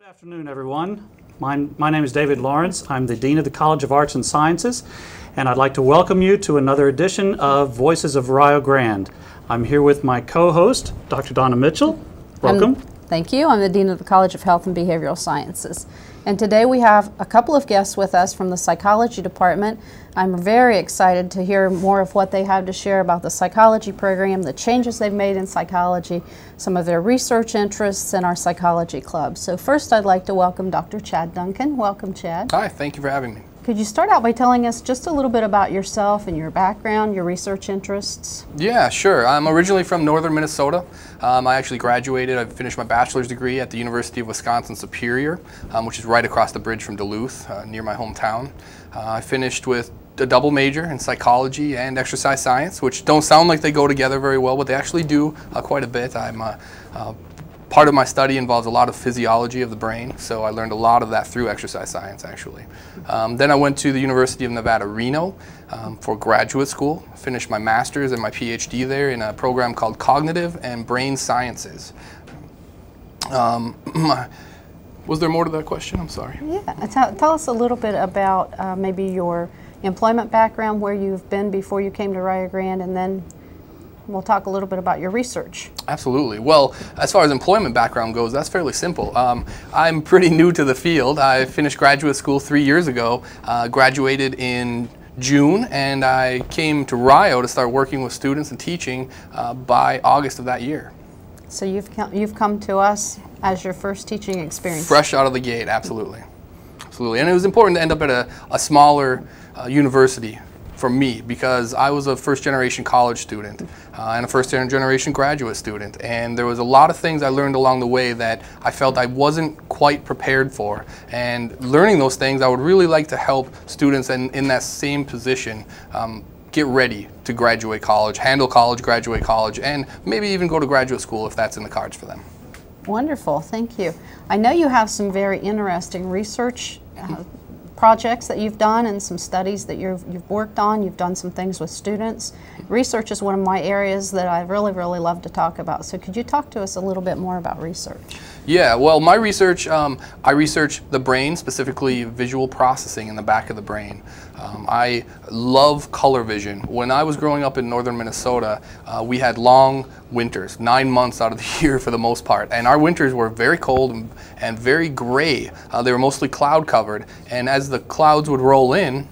Good afternoon, everyone. My name is David Lawrence. I'm the Dean of the College of Arts and Sciences, and I'd like to welcome you to another edition of Voices of Rio Grande. I'm here with my co-host, Dr. Donna Mitchell. Welcome. Thank you. I'm the Dean of the College of Health and Behavioral Sciences. And today we have a couple of guests with us from the psychology department. I'm very excited to hear more of what they have to share about the psychology program, the changes they've made in psychology, some of their research interests, and our psychology club. So first I'd like to welcome Dr. Chad Duncan. Welcome, Chad. Hi, thank you for having me. Could you start out by telling us just a little bit about yourself and your background, your research interests? Yeah, sure. I'm originally from northern Minnesota. I actually graduated, I finished my bachelor's degree at the University of Wisconsin-Superior, which is right across the bridge from Duluth, near my hometown. I finished with a double major in psychology and exercise science, which don't sound like they go together very well, but they actually do quite a bit. Part of my study involves a lot of physiology of the brain, so I learned a lot of that through exercise science, actually. Then I went to the University of Nevada, Reno for graduate school, finished my master's and my PhD there in a program called Cognitive and Brain Sciences. Was there more to that question? I'm sorry. Yeah, tell us a little bit about maybe your employment background, where you've been before you came to Rio Grande, and then we'll talk a little bit about your research. Absolutely. Well, as far as employment background goes, that's fairly simple. I'm pretty new to the field. I finished graduate school 3 years ago, graduated in June, and I came to Rio to start working with students and teaching by August of that year. So you've come to us as your first teaching experience. Fresh out of the gate, absolutely. Absolutely. And it was important to end up at a smaller university for me, because I was a first-generation college student and a first-generation graduate student, and there was a lot of things I learned along the way that I felt I wasn't quite prepared for. And learning those things, I would really like to help students in that same position get ready to graduate college, handle college, graduate college, and maybe even go to graduate school if that's in the cards for them. Wonderful, thank you. I know you have some very interesting research projects that you've done and some studies that you've worked on. You've done some things with students. Research is one of my areas that I really love to talk about. So could you talk to us a little bit more about research? Yeah, well, my research, I research the brain, specifically visual processing in the back of the brain. I love color vision. When I was growing up in northern Minnesota, we had long winters, 9 months out of the year for the most part, and our winters were very cold and very gray. They were mostly cloud covered, and as the clouds would roll in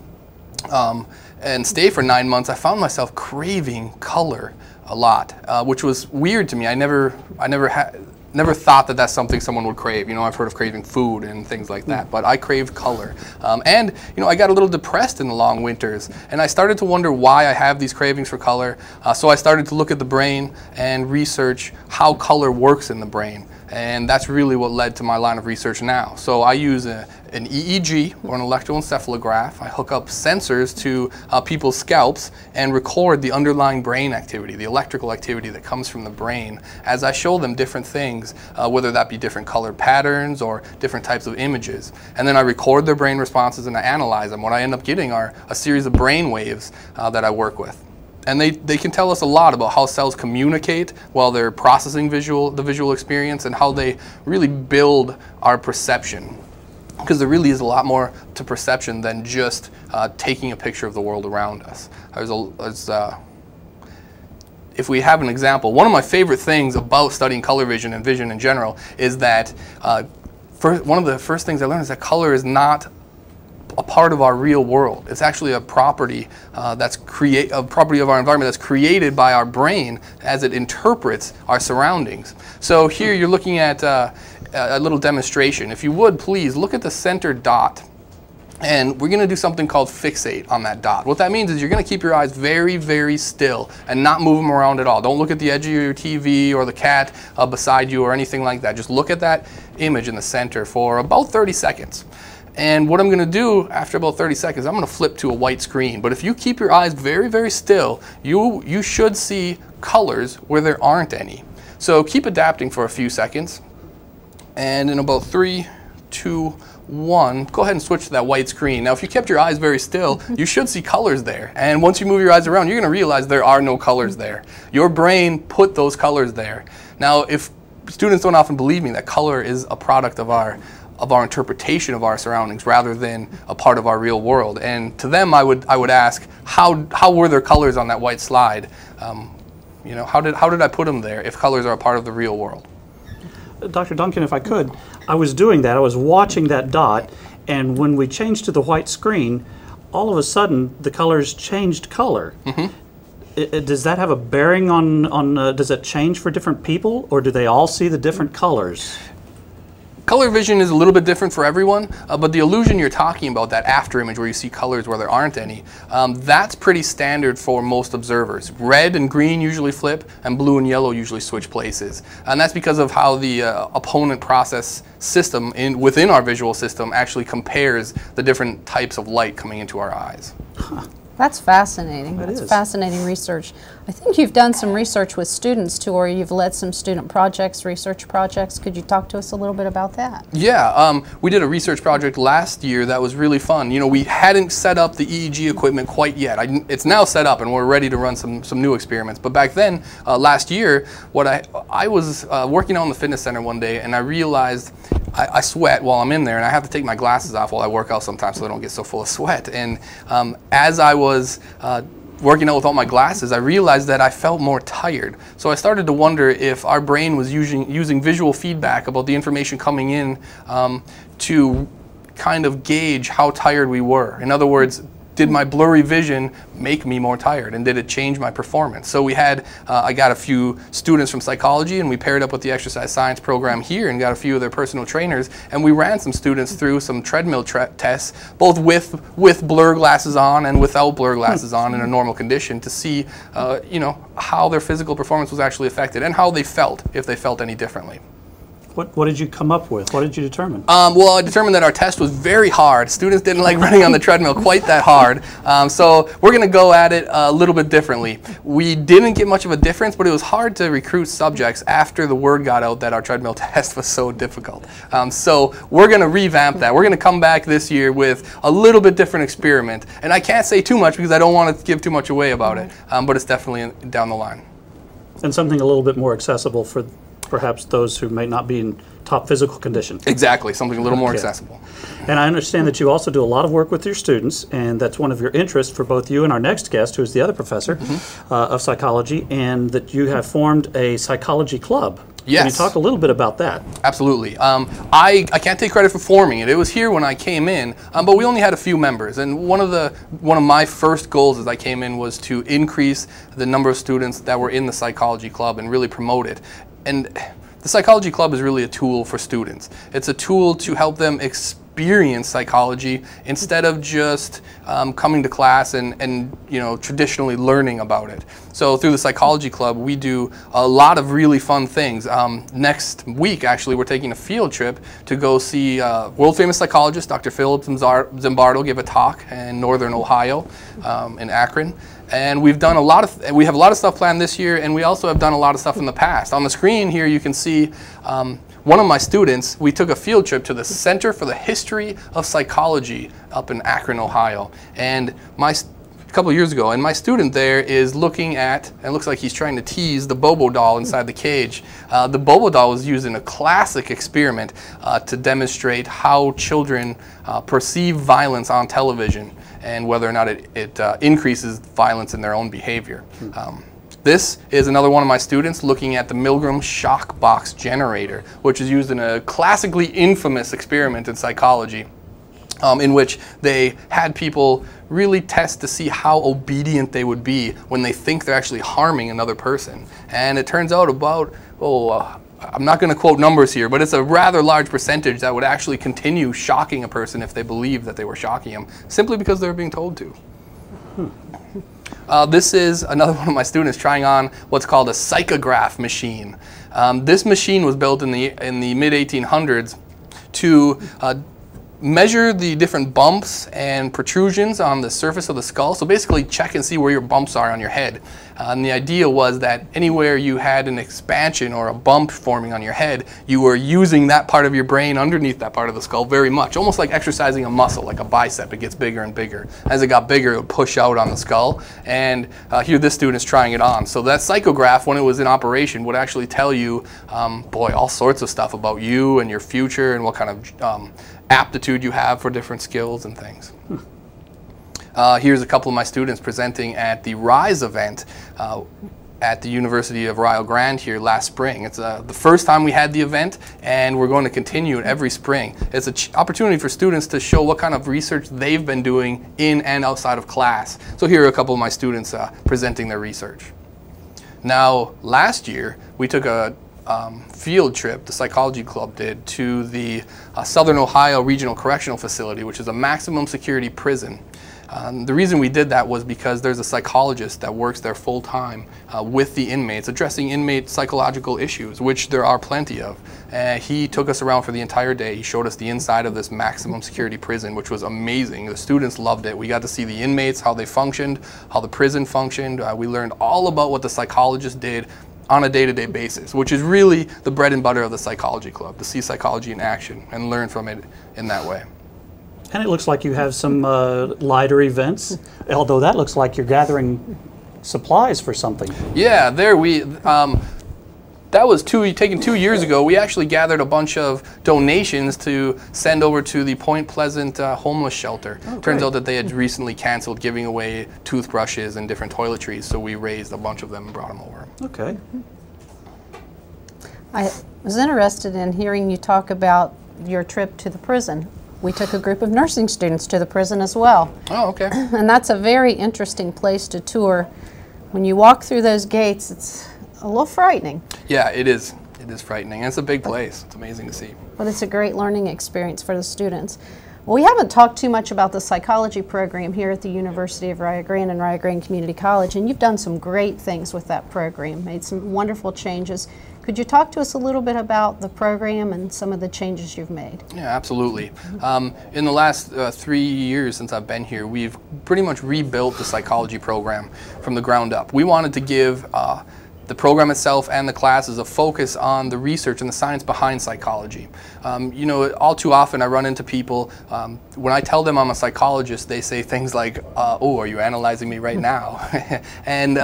and stay for 9 months, I found myself craving color a lot, which was weird to me. I never thought that that's something someone would crave. You know, I've heard of craving food and things like that, but I craved color. And, you know, I got a little depressed in the long winters, and I started to wonder why I have these cravings for color. So I started to look at the brain and research how color works in the brain. And that's really what led to my line of research now. So I use an EEG, or an electroencephalograph. I hook up sensors to people's scalps and record the underlying brain activity, the electrical activity that comes from the brain, as I show them different things, whether that be different colored patterns or different types of images. And then I record their brain responses and I analyze them. What I end up getting are a series of brain waves that I work with. And they can tell us a lot about how cells communicate while they're processing the visual experience, and how they really build our perception. Because there really is a lot more to perception than just taking a picture of the world around us. If we have an example, one of my favorite things about studying color vision and vision in general is that one of the first things I learned is that color is not a part of our real world. It's actually a property a property of our environment that's created by our brain as it interprets our surroundings. So here you're looking at a little demonstration. If you would, please look at the center dot, and we're going to do something called fixate on that dot. What that means is you're going to keep your eyes very still and not move them around at all. Don't look at the edge of your TV or the cat beside you or anything like that. Just look at that image in the center for about 30 seconds. And what I'm going to do after about 30 seconds, I'm going to flip to a white screen. But if you keep your eyes very still, you should see colors where there aren't any. So keep adapting for a few seconds. And in about 3, 2, 1, go ahead and switch to that white screen. Now if you kept your eyes very still, you should see colors there. And once you move your eyes around, you're going to realize there are no colors there. Your brain put those colors there. Now if students don't often believe me that color is a product of our of our interpretation of our surroundings rather than a part of our real world. And to them, I would ask, how were there colors on that white slide? You know, how did I put them there if colors are a part of the real world? Dr. Duncan, if I could, I was doing that. I was watching that dot, and when we changed to the white screen, all of a sudden the colors changed color. Does that have a bearing on does it change for different people, or do they all see the different colors? Color vision is a little bit different for everyone, but the illusion you're talking about, that after image where you see colors where there aren't any, that's pretty standard for most observers. Red and green usually flip, and blue and yellow usually switch places. And that's because of how the opponent process system within our visual system actually compares the different types of light coming into our eyes. That's fascinating. That's fascinating research. I think you've done some research with students too, or you've led some student projects, research projects. Could you talk to us a little bit about that? Yeah, we did a research project last year that was really fun. You know, we hadn't set up the EEG equipment quite yet. It's now set up and we're ready to run some new experiments. But back then, last year, I was working out in the fitness center one day, and I realized I sweat while I'm in there, and I have to take my glasses off while I work out sometimes so I don't get so full of sweat. And as I was working out without my glasses, I realized that I felt more tired. So I started to wonder if our brain was using visual feedback about the information coming in to kind of gauge how tired we were. In other words, did my blurry vision make me more tired, and did it change my performance? So we had, I got a few students from psychology, and we paired up with the exercise science program here and got a few of their personal trainers, and we ran some students through some treadmill tests, both with blur glasses on and without blur glasses on in a normal condition, to see you know, how their physical performance was actually affected and how they felt, if they felt any differently. What did you come up with? What did you determine? Well, I determined that our test was very hard. Students didn't like running on the treadmill quite that hard. So we're going to go at it a little bit differently. We didn't get much of a difference, but it was hard to recruit subjects after the word got out that our treadmill test was so difficult. So we're going to revamp that. We're going to come back this year with a little bit different experiment. And I can't say too much because I don't want to give too much away about it, but it's definitely down the line. And something a little bit more accessible for perhaps those who may not be in top physical condition. Exactly, something a little more accessible. And I understand that you also do a lot of work with your students, and that's one of your interests for both you and our next guest, who is the other professor of psychology, and that you have formed a psychology club. Yes. Can you talk a little bit about that? Absolutely. I can't take credit for forming it. It was here when I came in, but we only had a few members. And one of my first goals as I came in was to increase the number of students that were in the psychology club and really promote it. And the psychology club is really a tool for students. It's a tool to help them experience psychology instead of just coming to class and you know, traditionally learning about it. So through the psychology club, we do a lot of really fun things. Next week, actually, we're taking a field trip to go see world famous psychologist Dr. Philip Zimbardo give a talk in northern Ohio, in Akron. And we have a lot of stuff planned this year, and we also have done a lot of stuff in the past. On the screen here, you can see one of my students. We took a field trip to the Center for the History of Psychology up in Akron, Ohio, and a couple of years ago, and my student there is looking at, and it looks like he's trying to tease the Bobo doll inside the cage. The Bobo doll was used in a classic experiment to demonstrate how children perceive violence on television and whether or not it increases violence in their own behavior. This is another one of my students looking at the Milgram shock box generator, which is used in a classically infamous experiment in psychology, in which they had people really test to see how obedient they would be when they think they're actually harming another person. And it turns out about, I'm not going to quote numbers here, but it's a rather large percentage that would actually continue shocking a person if they believed that they were shocking him, simply because they were being told to. This is another one of my students trying on what's called a psychograph machine. This machine was built in the mid-1800s to measure the different bumps and protrusions on the surface of the skull. So basically check and see where your bumps are on your head. And the idea was that anywhere you had an expansion or a bump forming on your head, you were using that part of your brain underneath that part of the skull very much, almost like exercising a muscle, like a bicep. It gets bigger and bigger. As it got bigger, it would push out on the skull. And here this student is trying it on. So that psychograph, when it was in operation, would actually tell you, boy, all sorts of stuff about you and your future and what kind of aptitude you have for different skills and things. Here's a couple of my students presenting at the RISE event at the University of Rio Grande here last spring. It's the first time we had the event, and we're going to continue it every spring. It's an opportunity for students to show what kind of research they've been doing in and outside of class. So here are a couple of my students presenting their research. Now, last year, we took a field trip, the psychology club did, to the Southern Ohio Regional Correctional Facility, which is a maximum security prison. The reason we did that was because there's a psychologist that works there full-time with the inmates, addressing inmate psychological issues, which there are plenty of. He took us around for the entire day. He showed us the inside of this maximum security prison, which was amazing. The students loved it. We got to see the inmates, how they functioned, how the prison functioned. We learned all about what the psychologist did on a day-to-day basis, which is really the bread and butter of the psychology club, to see psychology in action and learn from it in that way. And it looks like you have some lighter events, although that looks like you're gathering supplies for something. Yeah, that was taken 2 years ago. We actually gathered a bunch of donations to send over to the Point Pleasant homeless shelter. Oh, Turns out that they had recently canceled giving away toothbrushes and different toiletries, so we raised a bunch of them and brought them over. Okay. I was interested in hearing you talk about your trip to the prison. We took a group of nursing students to the prison as well. Oh, okay. And that's a very interesting place to tour. When you walk through those gates, it's a little frightening. Yeah, it is. It is frightening. And it's a big place. It's amazing to see. But it's a great learning experience for the students. Well, we haven't talked too much about the psychology program here at the University of Rio Grande and Rio Grande Community College, and you've done some great things with that program, made some wonderful changes. Could you talk to us a little bit about the program and some of the changes you've made? Yeah, absolutely. In the last 3 years since I've been here, we've pretty much rebuilt the psychology program from the ground up. We wanted to give the program itself and the classes a focus on the research and the science behind psychology. You know, all too often I run into people, when I tell them I'm a psychologist, they say things like, oh, are you analyzing me right now? And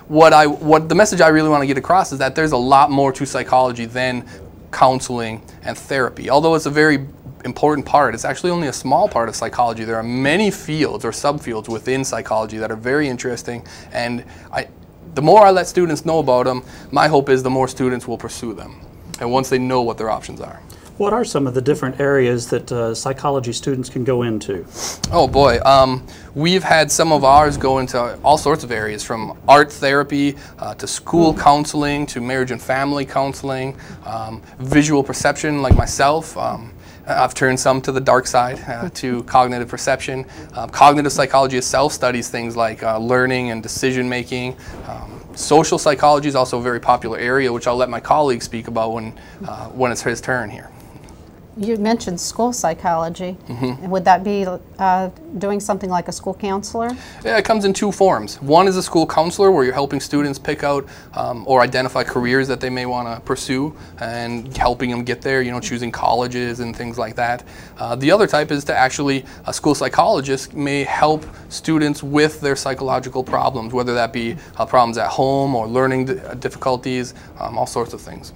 what the message I really want to get across is that there's a lot more to psychology than counseling and therapy. Although it's a very important part, it's actually only a small part of psychology. There are many fields or subfields within psychology that are very interesting, and the more I let students know about them, my hope is the more students will pursue them, and once they know what their options are. What are some of the different areas that psychology students can go into? Oh boy, we've had some of ours go into all sorts of areas, from art therapy to school counseling to marriage and family counseling, visual perception like myself. I've turned some to the dark side, to cognitive perception. Cognitive psychology itself studies things like learning and decision making. Social psychology is also a very popular area, which I'll let my colleagues speak about when it's his turn here. You mentioned school psychology. Mm-hmm. Would that be doing something like a school counselor? Yeah, it comes in two forms. One is a school counselor, where you're helping students pick out or identify careers that they may want to pursue and helping them get there, you know, choosing colleges and things like that. The other type is to actually, a school psychologist may help students with their psychological problems, whether that be problems at home or learning difficulties, all sorts of things.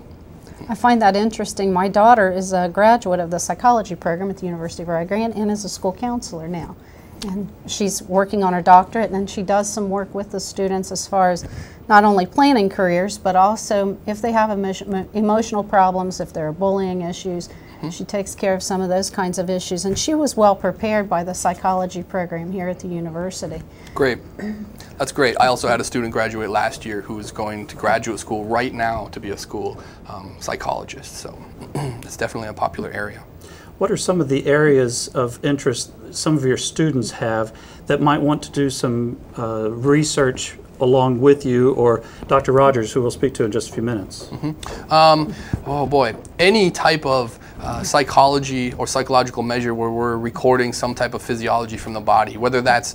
I find that interesting. My daughter is a graduate of the psychology program at the University of Rio Grande and is a school counselor now. And she's working on her doctorate, and she does some work with the students as far as not only planning careers, but also if they have emotional problems, if there are bullying issues. She takes care of some of those kinds of issues, and she was well prepared by the psychology program here at the university. Great. That's great. I also had a student graduate last year who is going to graduate school right now to be a school psychologist, so it's definitely a popular area. What are some of the areas of interest some of your students have that might want to do some research along with you, or Dr. Rogers, who we'll speak to in just a few minutes? Mm-hmm. Oh boy, any type of psychology or psychological measure where we're recording some type of physiology from the body, whether that's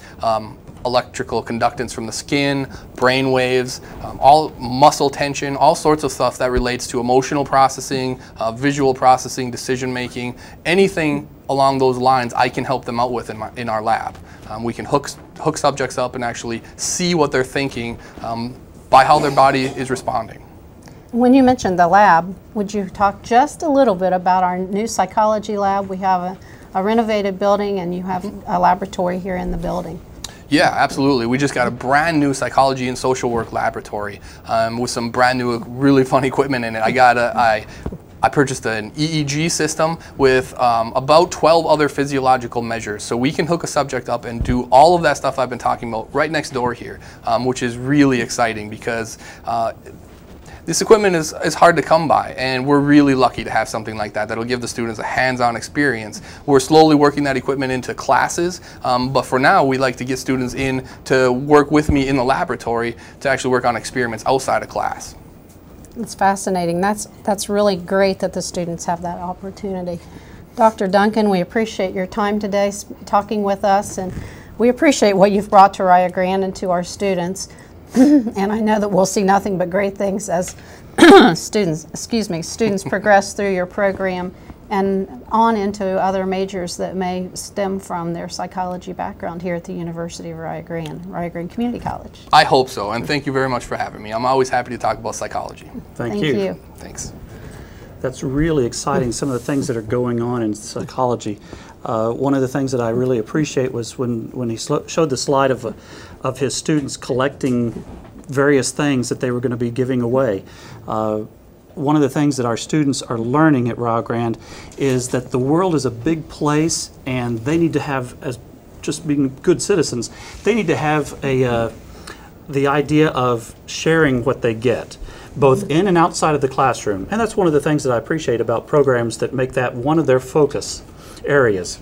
electrical conductance from the skin, brain waves, all muscle tension, all sorts of stuff that relates to emotional processing, visual processing, decision making, anything along those lines I can help them out with in our lab. We can hook subjects up and actually see what they're thinking by how their body is responding. When you mentioned the lab, would you talk just a little bit about our new psychology lab? We have a renovated building, and you have a laboratory here in the building. Yeah, absolutely. We just got a brand new psychology and social work laboratory with some brand new, really fun equipment in it. I purchased an EEG system with about 12 other physiological measures. So we can hook a subject up and do all of that stuff I've been talking about right next door here, which is really exciting because this equipment is hard to come by, and we're really lucky to have something like that that'll give the students a hands-on experience. We're slowly working that equipment into classes, but for now we like to get students in to work with me in the laboratory to actually work on experiments outside of class. It's fascinating. That's really great that the students have that opportunity. Dr. Duncan, we appreciate your time today talking with us, and we appreciate what you've brought to Rio Grande and to our students. And I know that we'll see nothing but great things as students progress through your program and on into other majors that may stem from their psychology background here at the University of Rio Grande Community College. I hope so, and thank you very much for having me. I'm always happy to talk about psychology. Thank you. Thanks. That's really exciting, some of the things that are going on in psychology. One of the things that I really appreciate was when he showed the slide of his students collecting various things that they were going to be giving away. One of the things that our students are learning at Rio Grande is that the world is a big place, and they need to have, as just being good citizens, they need to have the idea of sharing what they get, both in and outside of the classroom. And that's one of the things that I appreciate about programs that make that one of their focus areas.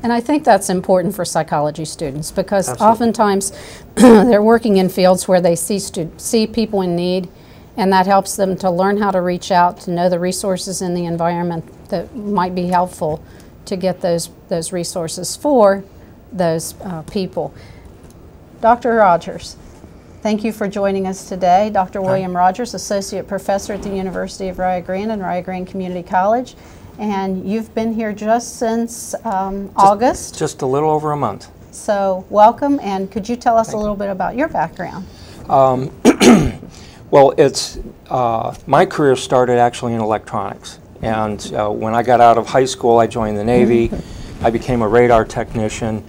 And I think that's important for psychology students because Absolutely. Oftentimes they're working in fields where they see people in need, and that helps them to learn how to reach out, to know the resources in the environment that might be helpful to get those resources for those people. Dr. Rogers, thank you for joining us today. Dr. William Rogers, Associate Professor at the University of Rio Grande and Rio Grande Community College. And you've been here just since August? Just a little over a month. So welcome, and could you tell us a little bit about your background? Well, my career started actually in electronics. And when I got out of high school, I joined the Navy. I became a radar technician.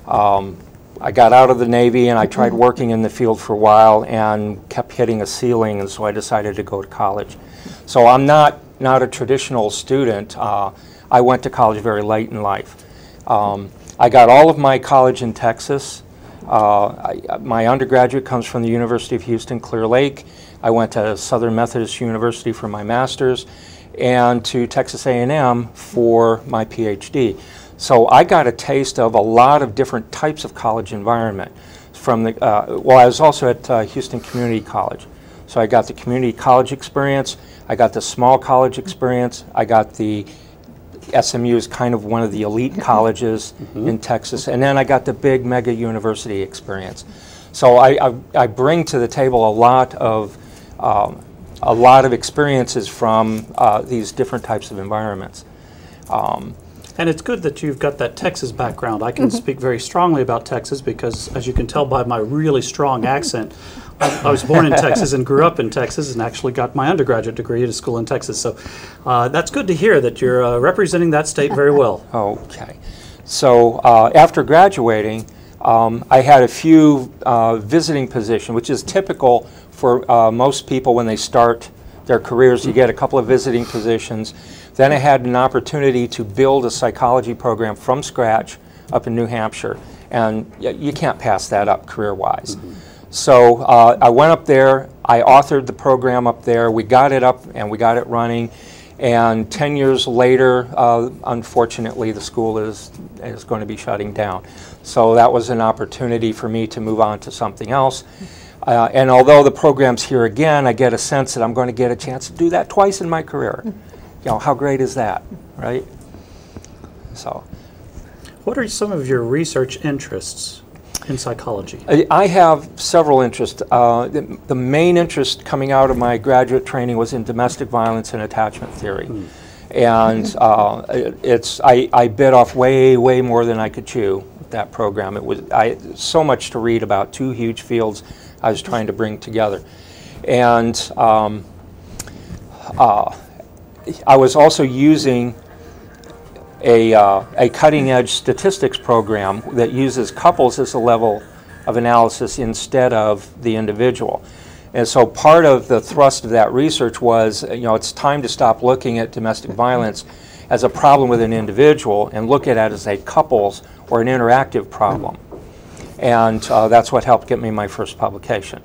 I got out of the Navy and I tried working in the field for a while and kept hitting a ceiling, and so I decided to go to college. So I'm not a traditional student. I went to college very late in life. I got all of my college in Texas. My undergraduate comes from the University of Houston, Clear Lake. I went to Southern Methodist University for my master's and to Texas A&M for my PhD. So I got a taste of a lot of different types of college environment. Well, I was also at Houston Community College. So I got the community college experience, I got the small college experience, I got the SMU is kind of one of the elite colleges in Texas, and then I got the big mega university experience. So I bring to the table a lot of experiences from these different types of environments. And it's good that you've got that Texas background. I can speak very strongly about Texas because, as you can tell by my really strong accent, I was born in Texas and grew up in Texas and actually got my undergraduate degree at a school in Texas. So that's good to hear that you're representing that state very well. Okay. So after graduating, I had a few visiting positions, which is typical for most people when they start their careers. You get a couple of visiting positions. Then I had an opportunity to build a psychology program from scratch up in New Hampshire, and you can't pass that up career-wise. So I went up there, I authored the program up there, we got it up and we got it running, and 10 years later, unfortunately, the school is going to be shutting down. So that was an opportunity for me to move on to something else. And although the program's here again, I get a sense that I'm going to get a chance to do that twice in my career. You know, how great is that, right? So, what are some of your research interests? in psychology? I have several interests. The main interest coming out of my graduate training was in domestic violence and attachment theory. And I bit off way more than I could chew with that program. It was so much to read about, two huge fields I was trying to bring together. And I was also using a cutting-edge statistics program that uses couples as a level of analysis instead of the individual. And so part of the thrust of that research was, it's time to stop looking at domestic violence as a problem with an individual and look at it as a couples or an interactive problem. And that's what helped get me my first publication.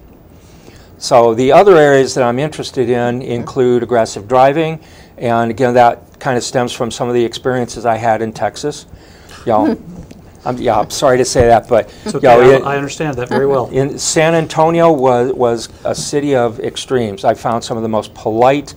So the other areas that I'm interested in include aggressive driving, and again, that kind of stems from some of the experiences I had in Texas. I'm sorry to say that, but it's okay. I understand that very well. In San Antonio was a city of extremes. I found some of the most polite,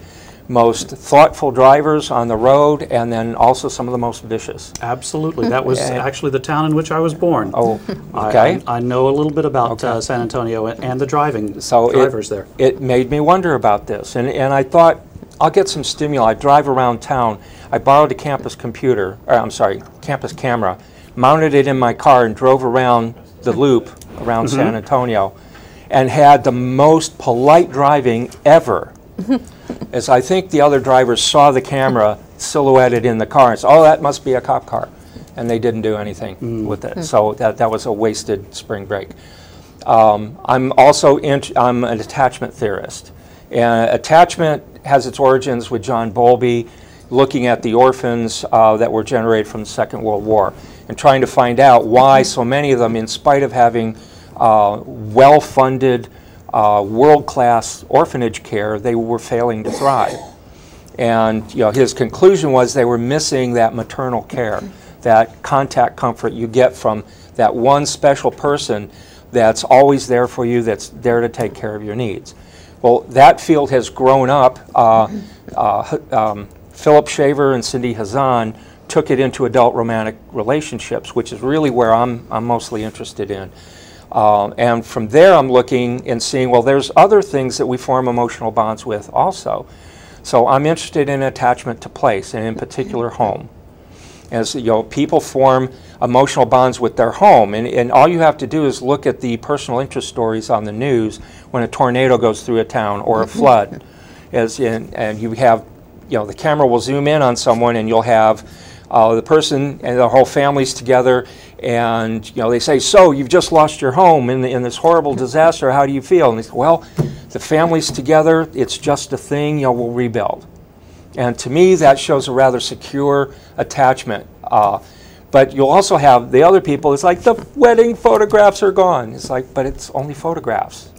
most thoughtful drivers on the road, and then also some of the most vicious. Absolutely. That was actually the town in which I was born. Oh, okay. I know a little bit about San Antonio and the drivers there. It made me wonder about this, and I thought, I'll get some stimuli. I drive around town. I borrowed a campus camera, mounted it in my car, and drove around the loop around San Antonio, and had the most polite driving ever. As I think the other drivers saw the camera silhouetted in the car and said, "Oh, that must be a cop car," and they didn't do anything with it. So that was a wasted spring break. I'm an attachment theorist, and attachment has its origins with John Bowlby, looking at the orphans that were generated from the Second World War and trying to find out why so many of them, in spite of having well-funded, world-class orphanage care, they were failing to thrive. And his conclusion was they were missing that maternal care, that contact comfort you get from that one special person that's always there for you, that's there to take care of your needs. Well, that field has grown up. Philip Shaver and Cindy Hazan took it into adult romantic relationships, which is really where I'm mostly interested in. And from there I'm looking and seeing, well, there's other things that we form emotional bonds with also. So I'm interested in attachment to place, and in particular home. As people form emotional bonds with their home, and all you have to do is look at the personal interest stories on the news when a tornado goes through a town or a flood. And you have, the camera will zoom in on someone, and you'll have the person and the whole family's together, and they say, "So you've just lost your home in this horrible disaster. How do you feel?" And they say, "Well, the family's together. It's just a thing. We'll rebuild." And to me, that shows a rather secure attachment. But you'll also have the other people. It's like the wedding photographs are gone. It's like, but it's only photographs.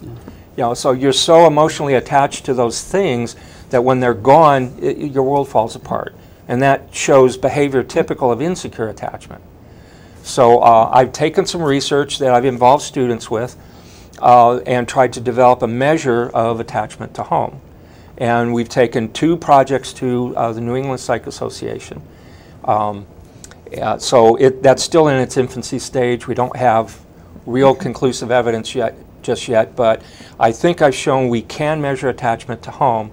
So you're so emotionally attached to those things that when they're gone, your world falls apart. And that shows behavior typical of insecure attachment. So I've taken some research that I've involved students with and tried to develop a measure of attachment to home. And we've taken 2 projects to the New England Psych Association. So that's still in its infancy stage. We don't have real conclusive evidence just yet, but I think I've shown we can measure attachment to home,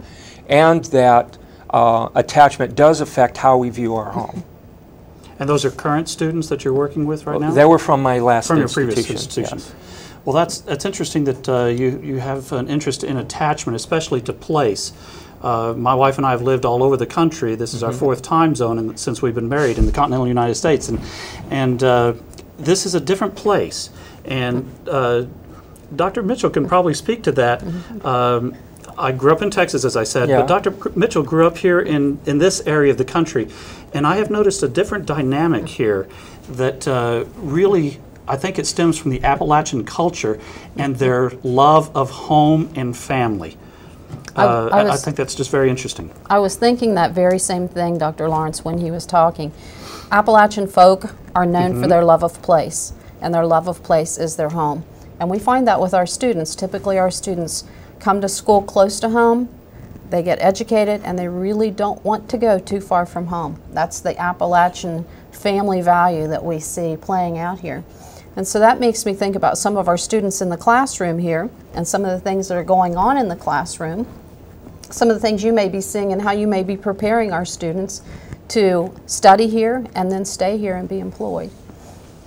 and that attachment does affect how we view our home. And those are current students that you're working with right now? They were from my last from institution. Your previous institution. Yes. Well, that's interesting that you have an interest in attachment, especially to place. My wife and I have lived all over the country. This is our 4th time zone since we've been married in the continental United States, and this is a different place. And Dr. Mitchell can probably speak to that. I grew up in Texas, as I said, but Dr. Mitchell grew up here in this area of the country, and I have noticed a different dynamic here that really, I think it stems from the Appalachian culture and their love of home and family. I think that's just very interesting. I was thinking that very same thing, Dr. Lawrence, when he was talking. Appalachian folk are known for their love of place, and their love of place is their home. And we find that with our students. Typically our students come to school close to home, they get educated, and they really don't want to go too far from home. That's the Appalachian family value that we see playing out here. And so that makes me think about some of our students in the classroom here and some of the things that are going on in the classroom, some of the things you may be seeing and how you may be preparing our students to study here and then stay here and be employed.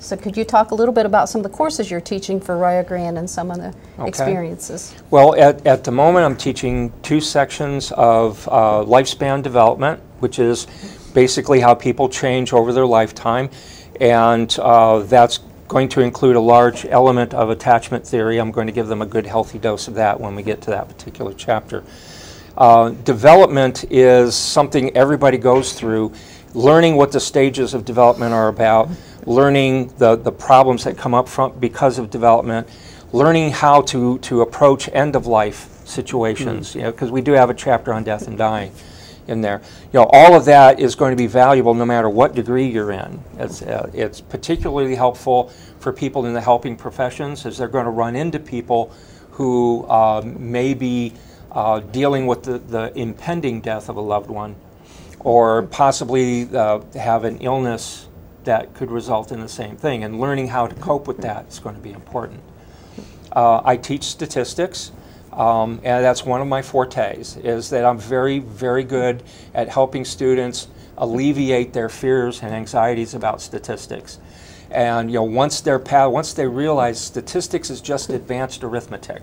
So could you talk a little bit about some of the courses you're teaching for Rio Grande and some of the experiences? Well, at the moment I'm teaching 2 sections of lifespan development, which is basically how people change over their lifetime, and that's going to include a large element of attachment theory. I'm going to give them a good healthy dose of that when we get to that particular chapter. Development is something everybody goes through, learning what the stages of development are about, learning the problems that come up because of development, learning how to approach end-of-life situations, you know, because we do have a chapter on death and dying in there. You know, all of that is going to be valuable no matter what degree you're in. It's particularly helpful for people in the helping professions, as they're going to run into people who may be dealing with the impending death of a loved one, or possibly have an illness that could result in the same thing, and learning how to cope with that is going to be important. I teach statistics, and that's one of my fortes, is that I'm very, very good at helping students alleviate their fears and anxieties about statistics. And you know, once they realize statistics is just advanced arithmetic.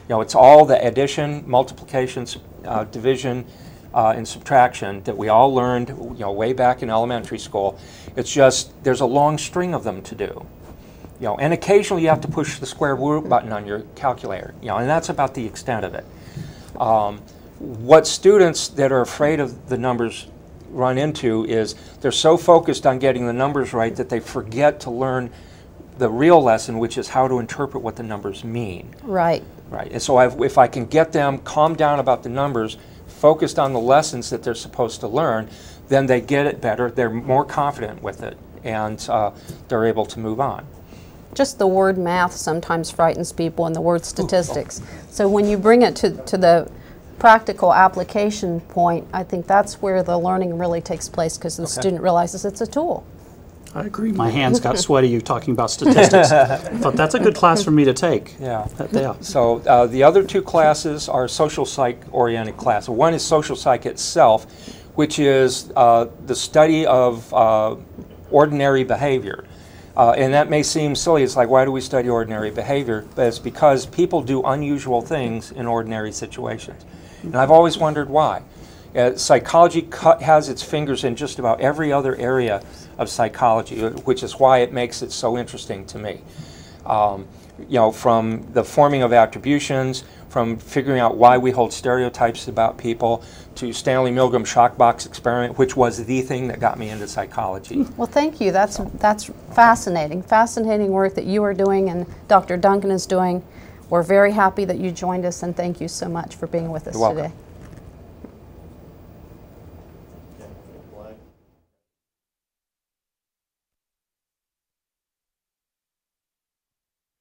You know, it's all the addition, multiplication, division, and subtraction that we all learned, you know, way back in elementary school. It's just there's a long string of them to do. You know, and occasionally you have to push the square root button on your calculator. You know, and that's about the extent of it. What students that are afraid of the numbers run into is they're so focused on getting the numbers right that they forget to learn the real lesson, which is how to interpret what the numbers mean. Right. Right. And so if I can get them calmed down about the numbers, focused on the lessons that they're supposed to learn, then they get it better, they're more confident with it, and they're able to move on. Just the word math sometimes frightens people, and the word statistics. So when you bring it to the practical application point, I think that's where the learning really takes place, because the student realizes it's a tool. I agree. My hands got sweaty you talking about statistics. But that's a good class for me to take. Yeah. Yeah. So the other 2 classes are social psych oriented classes. One is social psych itself, which is the study of ordinary behavior. And that may seem silly. It's like, why do we study ordinary behavior? But it's because people do unusual things in ordinary situations. And I've always wondered why. Psychology has its fingers in just about every other area of psychology, which is why it makes it so interesting to me. You know, from the forming of attributions, from figuring out why we hold stereotypes about people, to Stanley Milgram's shock box experiment, which was the thing that got me into psychology. Well, thank you. That's fascinating. Fascinating work that you are doing and Dr. Duncan is doing. We're very happy that you joined us, and thank you so much for being with us today.